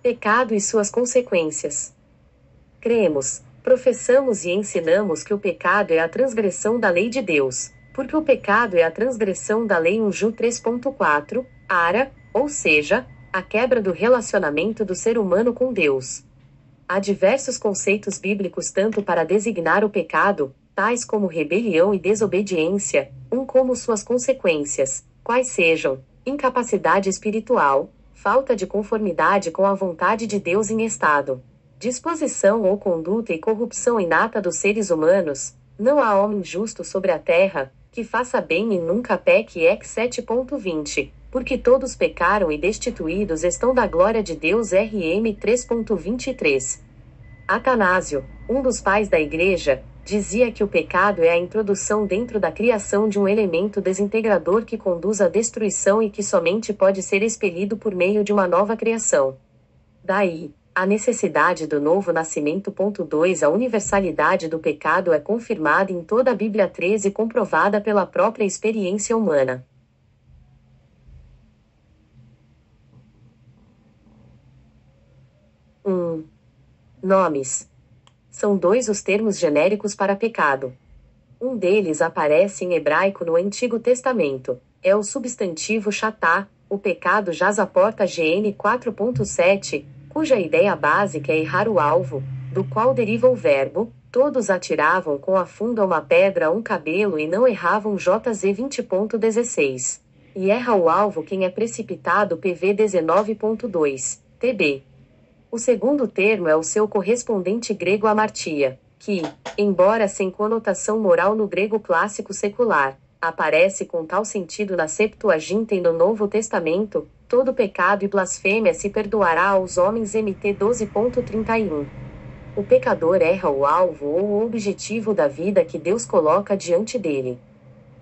Pecado e suas consequências. Cremos, professamos e ensinamos que o pecado é a transgressão da lei de Deus, porque o pecado é a transgressão da lei 1 Ju 3.4, ara, ou seja, a quebra do relacionamento do ser humano com Deus. Há diversos conceitos bíblicos tanto para designar o pecado, tais como rebelião e desobediência, como suas consequências, quais sejam incapacidade espiritual, falta de conformidade com a vontade de Deus em estado, disposição ou conduta e corrupção inata dos seres humanos. Não há homem justo sobre a terra, que faça bem e nunca peque. Ex 7.20, porque todos pecaram e destituídos estão da glória de Deus. RM 3.23. Atanásio, um dos pais da Igreja, dizia que o pecado é a introdução dentro da criação de um elemento desintegrador que conduz à destruição e que somente pode ser expelido por meio de uma nova criação. Daí, a necessidade do novo nascimento. 2 A universalidade do pecado é confirmada em toda a Bíblia 13 e comprovada pela própria experiência humana. Nomes. São dois os termos genéricos para pecado. Um deles aparece em hebraico no Antigo Testamento. É o substantivo chatá, o pecado jaz à porta. GN 4.7, cuja ideia básica é errar o alvo, do qual deriva o verbo, todos atiravam com a funda uma pedra a um cabelo e não erravam. JZ 20.16. E erra o alvo quem é precipitado. PV 19.2, TB. O segundo termo é o seu correspondente grego amartia, que, embora sem conotação moral no grego clássico secular, aparece com tal sentido na Septuaginta e no Novo Testamento. Todo pecado e blasfêmia se perdoará aos homens. MT 12.31. O pecador erra o alvo ou o objetivo da vida que Deus coloca diante dele.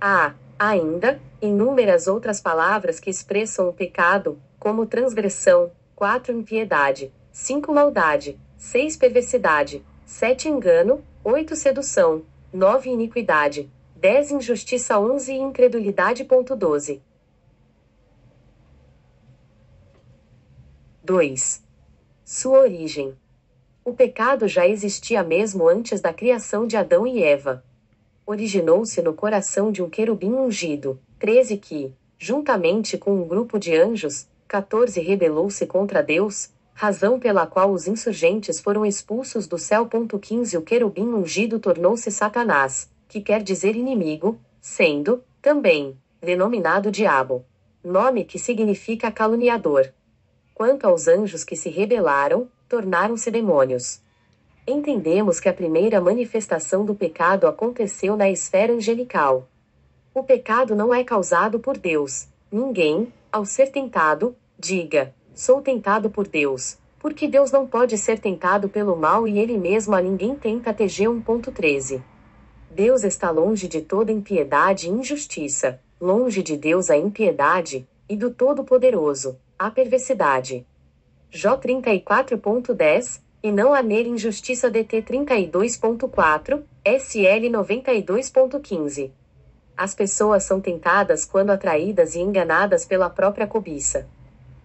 Há, ainda, inúmeras outras palavras que expressam o pecado, como transgressão, 4 impiedade, 5 maldade, 6 perversidade, 7 engano, 8 sedução, 9 iniquidade, 10 injustiça, 11 incredulidade. 12. 2. Sua origem. O pecado já existia mesmo antes da criação de Adão e Eva. Originou-se no coração de um querubim ungido. 13 que, juntamente com um grupo de anjos, 14 rebelou-se contra Deus, razão pela qual os insurgentes foram expulsos do céu. 15 O querubim ungido tornou-se Satanás, que quer dizer inimigo, sendo, também, denominado diabo. Nome que significa caluniador. Quanto aos anjos que se rebelaram, tornaram-se demônios. Entendemos que a primeira manifestação do pecado aconteceu na esfera angelical. O pecado não é causado por Deus. Ninguém, ao ser tentado, diga: sou tentado por Deus, porque Deus não pode ser tentado pelo mal e ele mesmo a ninguém tenta. TG 1.13. Deus está longe de toda impiedade e injustiça, longe de Deus a impiedade, e do Todo-Poderoso, a perversidade. Jó 34.10, e não há nele injustiça. DT 32.4, SL 92.15. As pessoas são tentadas quando atraídas e enganadas pela própria cobiça.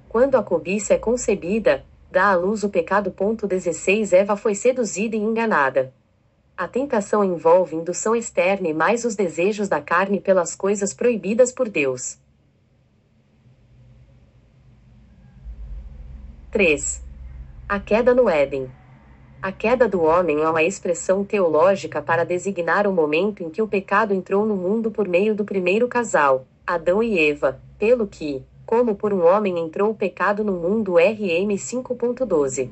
Quando a cobiça é concebida, dá à luz o pecado. 16 Eva foi seduzida e enganada. A tentação envolve indução externa e mais os desejos da carne pelas coisas proibidas por Deus. 3. A queda no Éden. A queda do homem é uma expressão teológica para designar o momento em que o pecado entrou no mundo por meio do primeiro casal, Adão e Eva, pelo que, como por um homem entrou o pecado no mundo. RM 5.12.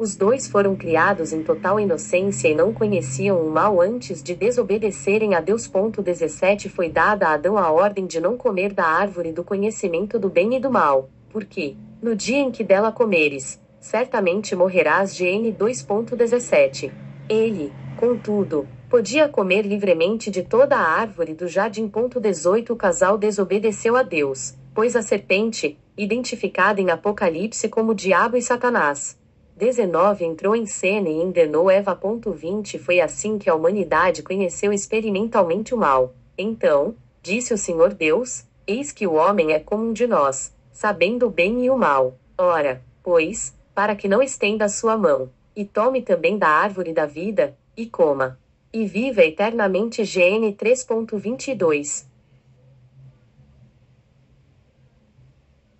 Os dois foram criados em total inocência e não conheciam o mal antes de desobedecerem a Deus. 17 Foi dada a Adão a ordem de não comer da árvore do conhecimento do bem e do mal, porque, no dia em que dela comeres, certamente morrerás. GN 2.17. Ele, contudo, podia comer livremente de toda a árvore do jardim. 18 O casal desobedeceu a Deus, pois a serpente, identificada em Apocalipse como Diabo e Satanás, 19 entrou em cena e enganou Eva. 20 Foi assim que a humanidade conheceu experimentalmente o mal. Então, disse o Senhor Deus: eis que o homem é como um de nós, sabendo o bem e o mal. Ora, pois, para que não estenda a sua mão, e tome também da árvore da vida, e coma. E viva eternamente. GN 3.22.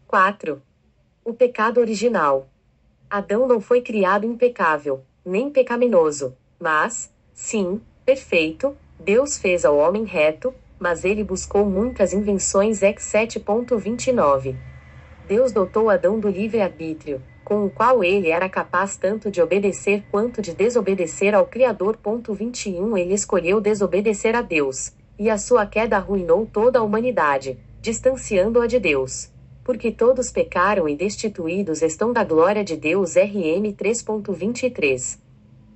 4. O pecado original. Adão não foi criado impecável, nem pecaminoso, mas, sim, perfeito. Deus fez ao homem reto, mas ele buscou muitas invenções. Ex 7.29. Deus dotou Adão do livre-arbítrio, com o qual ele era capaz tanto de obedecer quanto de desobedecer ao Criador. 21. Ele escolheu desobedecer a Deus, e a sua queda arruinou toda a humanidade, distanciando-a de Deus. Porque todos pecaram e destituídos estão da glória de Deus. RM 3.23.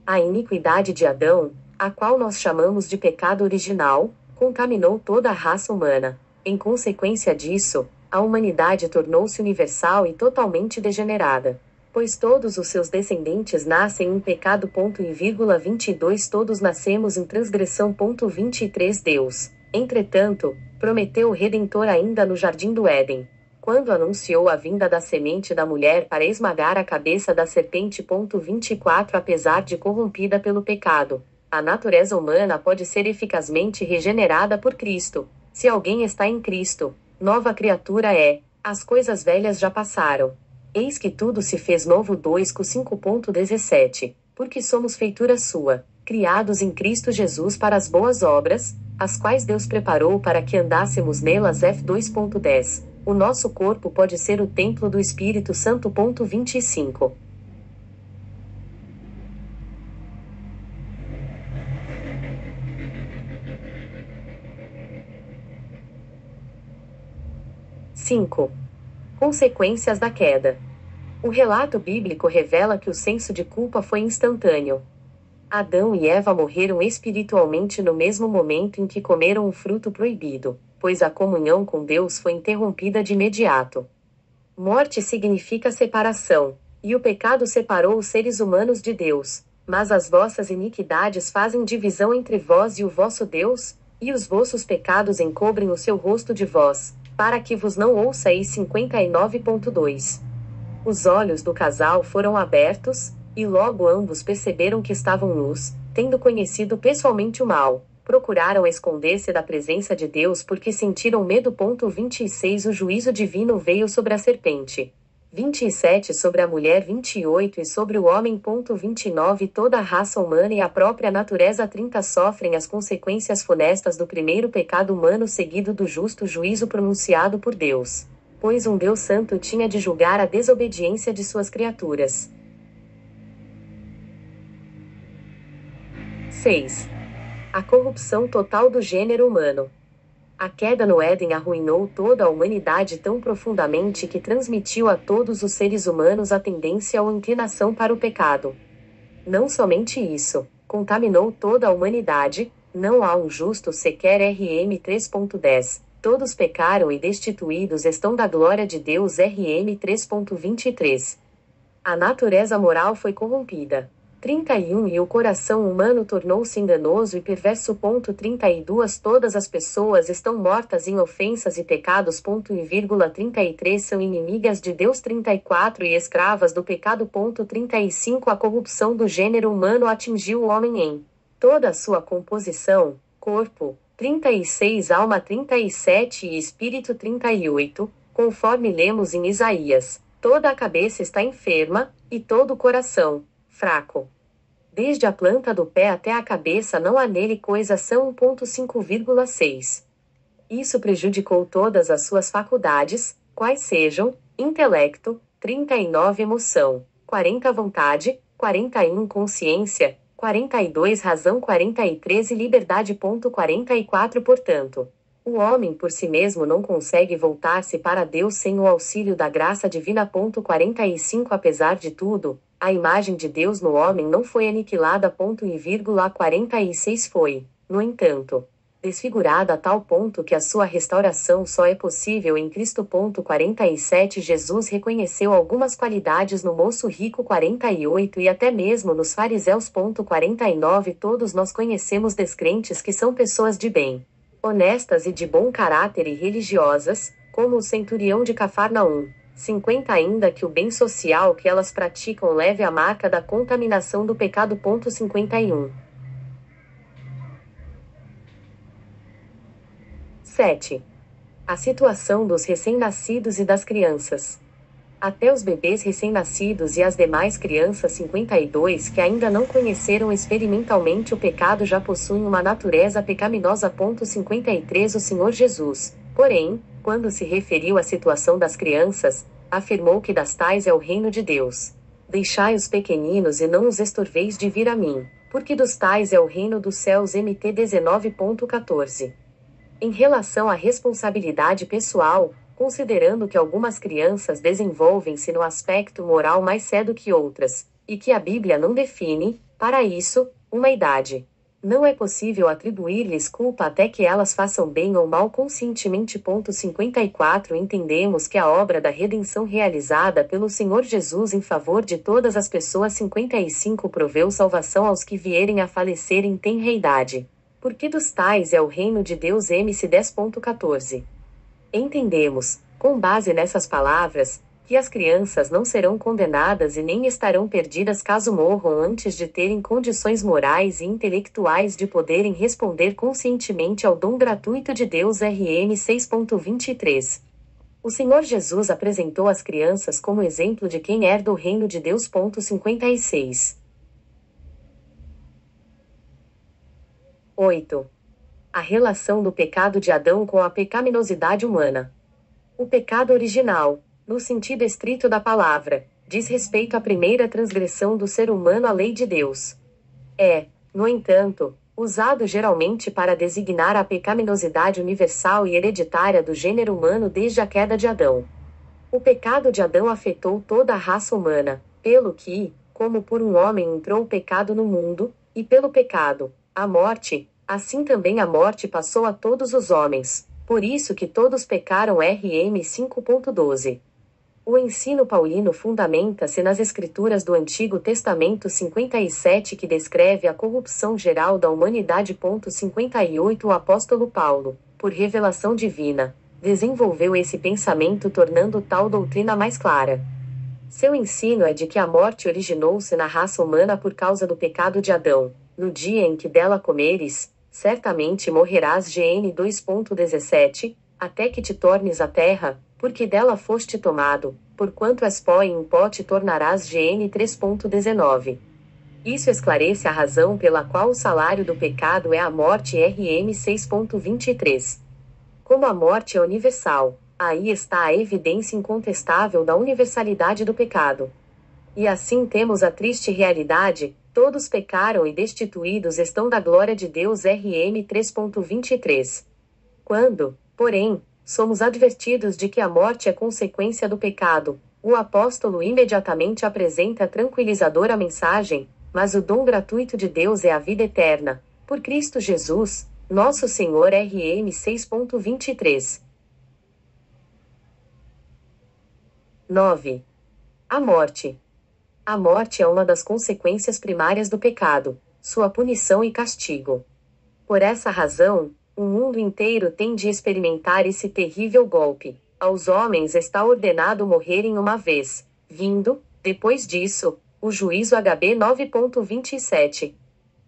A iniquidade de Adão, a qual nós chamamos de pecado original, contaminou toda a raça humana. Em consequência disso, a humanidade tornou-se universal e totalmente degenerada. Pois todos os seus descendentes nascem em pecado. 22. Todos nascemos em transgressão. 23. Deus, entretanto, prometeu o Redentor ainda no Jardim do Éden, quando anunciou a vinda da semente da mulher para esmagar a cabeça da serpente. 24. Apesar de corrompida pelo pecado, a natureza humana pode ser eficazmente regenerada por Cristo. Se alguém está em Cristo, nova criatura é. As coisas velhas já passaram. Eis que tudo se fez novo. 2 Cor 5.17. Porque somos feitura sua, criados em Cristo Jesus para as boas obras, as quais Deus preparou para que andássemos nelas. F 2.10. O nosso corpo pode ser o templo do Espírito Santo. 25. Consequências da queda. O relato bíblico revela que o senso de culpa foi instantâneo. Adão e Eva morreram espiritualmente no mesmo momento em que comeram o fruto proibido, pois a comunhão com Deus foi interrompida de imediato. Morte significa separação, e o pecado separou os seres humanos de Deus. Mas as vossas iniquidades fazem divisão entre vós e o vosso Deus, e os vossos pecados encobrem o seu rosto de vós, para que vos não ouçais. 59.2. Os olhos do casal foram abertos, e logo ambos perceberam que estavam nus, tendo conhecido pessoalmente o mal. Procuraram esconder-se da presença de Deus porque sentiram medo. 26. O juízo divino veio sobre a serpente. 27. Sobre a mulher. 28. E sobre o homem. 29. Toda a raça humana e a própria natureza. 30. Sofrem as consequências funestas do primeiro pecado humano seguido do justo juízo pronunciado por Deus. Pois um Deus santo tinha de julgar a desobediência de suas criaturas. 6. A corrupção total do gênero humano. A queda no Éden arruinou toda a humanidade tão profundamente que transmitiu a todos os seres humanos a tendência ou inclinação para o pecado. Não somente isso, contaminou toda a humanidade. Não há um justo sequer. RM 3.10. Todos pecaram e destituídos estão da glória de Deus. RM 3.23. A natureza moral foi corrompida. 31. E o coração humano tornou-se enganoso e perverso. 32. Todas as pessoas estão mortas em ofensas e pecados. 33. São inimigas de Deus. 34. E escravas do pecado. 35. A corrupção do gênero humano atingiu o homem em toda a sua composição, corpo. 36. Alma. 37. E espírito. 38. Conforme lemos em Isaías, toda a cabeça está enferma, e todo o coração fraco. Desde a planta do pé até a cabeça não há nele coisa sã. 1.5,6. Isso prejudicou todas as suas faculdades, quais sejam: intelecto, 39 emoção, 40 vontade, 41 consciência, 42 razão, 43 e liberdade. 44. Portanto, o homem por si mesmo não consegue voltar-se para Deus sem o auxílio da graça divina. 45. Apesar de tudo, a imagem de Deus no homem não foi aniquilada. A 46 foi, no entanto, desfigurada a tal ponto que a sua restauração só é possível em Cristo. 47. Jesus reconheceu algumas qualidades no moço rico. 48. E até mesmo nos fariseus. 49. Todos nós conhecemos descrentes que são pessoas de bem, honestas e de bom caráter e religiosas, como o centurião de Cafarnaum. 50 Ainda que o bem social que elas praticam leve a marca da contaminação do pecado. 51. 7. A situação dos recém-nascidos e das crianças. Até os bebês recém-nascidos e as demais crianças. 52 que ainda não conheceram experimentalmente o pecado já possuem uma natureza pecaminosa. 53 O Senhor Jesus, porém, quando se referiu à situação das crianças, afirmou que das tais é o reino de Deus. Deixai os pequeninos e não os estorveis de vir a mim, porque dos tais é o reino dos céus. Mt 19.14. Em relação à responsabilidade pessoal, considerando que algumas crianças desenvolvem-se no aspecto moral mais cedo que outras, e que a Bíblia não define, para isso, uma idade. Não é possível atribuir-lhes culpa até que elas façam bem ou mal conscientemente. 54 Entendemos que a obra da redenção realizada pelo Senhor Jesus em favor de todas as pessoas. 55 Proveu salvação aos que vierem a falecer em tenra idade. Porque dos tais é o reino de Deus. MC 10.14. Entendemos, com base nessas palavras, que as crianças não serão condenadas e nem estarão perdidas caso morram antes de terem condições morais e intelectuais de poderem responder conscientemente ao dom gratuito de Deus. RM 6.23. O Senhor Jesus apresentou as crianças como exemplo de quem herda o reino de Deus. 56. 8. A relação do pecado de Adão com a pecaminosidade humana. O pecado original, no sentido estrito da palavra, diz respeito à primeira transgressão do ser humano à lei de Deus. É, no entanto, usado geralmente para designar a pecaminosidade universal e hereditária do gênero humano desde a queda de Adão. O pecado de Adão afetou toda a raça humana, pelo que, como por um homem entrou o pecado no mundo, e pelo pecado, a morte, assim também a morte passou a todos os homens, por isso que todos pecaram. RM 5.12. O ensino paulino fundamenta-se nas escrituras do Antigo Testamento. 57 que descreve a corrupção geral da humanidade. 58 O apóstolo Paulo, por revelação divina, desenvolveu esse pensamento tornando tal doutrina mais clara. Seu ensino é de que a morte originou-se na raça humana por causa do pecado de Adão. No dia em que dela comeres, certamente morrerás. GN 2.17, até que te tornes a terra, porque dela foste tomado, porquanto és pó e em pó te tornarás. GN 3.19. Isso esclarece a razão pela qual o salário do pecado é a morte. RM 6.23. Como a morte é universal, aí está a evidência incontestável da universalidade do pecado. E assim temos a triste realidade: todos pecaram e destituídos estão da glória de Deus. RM 3.23. Quando, porém, somos advertidos de que a morte é consequência do pecado, o apóstolo imediatamente apresenta a tranquilizadora mensagem: mas o dom gratuito de Deus é a vida eterna, por Cristo Jesus, nosso Senhor. RM 6.23. 9. A morte. A morte é uma das consequências primárias do pecado, sua punição e castigo. Por essa razão, o mundo inteiro tem de experimentar esse terrível golpe. Aos homens está ordenado morrerem uma vez, vindo, depois disso, o juízo. HB 9.27.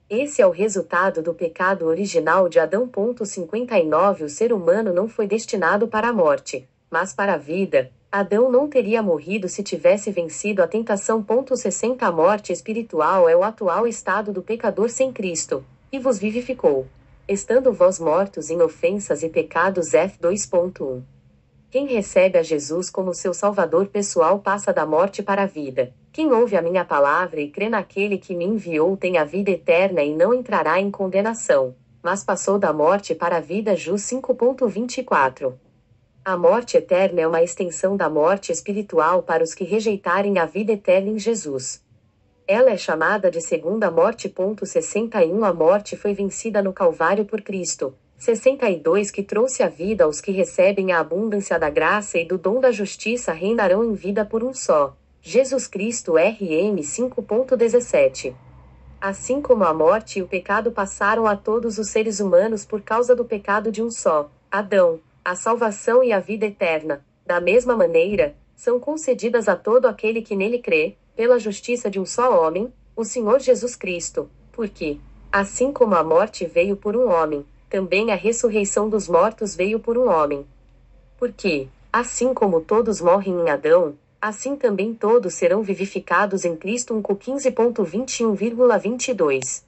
Esse é o resultado do pecado original de Adão. 59 O ser humano não foi destinado para a morte, mas para a vida. Adão não teria morrido se tivesse vencido a tentação. 60 A morte espiritual é o atual estado do pecador sem Cristo, e vos vivificou, estando vós mortos em ofensas e pecados. F 2.1. Quem recebe a Jesus como seu Salvador pessoal passa da morte para a vida. Quem ouve a minha palavra e crê naquele que me enviou tem a vida eterna e não entrará em condenação, mas passou da morte para a vida. Ju 5.24. A morte eterna é uma extensão da morte espiritual para os que rejeitarem a vida eterna em Jesus. Ela é chamada de segunda morte. 61 A morte foi vencida no Calvário por Cristo. 62 Que trouxe a vida aos que recebem a abundância da graça e do dom da justiça reinarão em vida por um só, Jesus Cristo. RM 5.17. Assim como a morte e o pecado passaram a todos os seres humanos por causa do pecado de um só, Adão, a salvação e a vida eterna, da mesma maneira, são concedidas a todo aquele que nele crê, pela justiça de um só homem, o Senhor Jesus Cristo, porque, assim como a morte veio por um homem, também a ressurreição dos mortos veio por um homem. Porque, assim como todos morrem em Adão, assim também todos serão vivificados em Cristo. 1 Cor 15.21,22.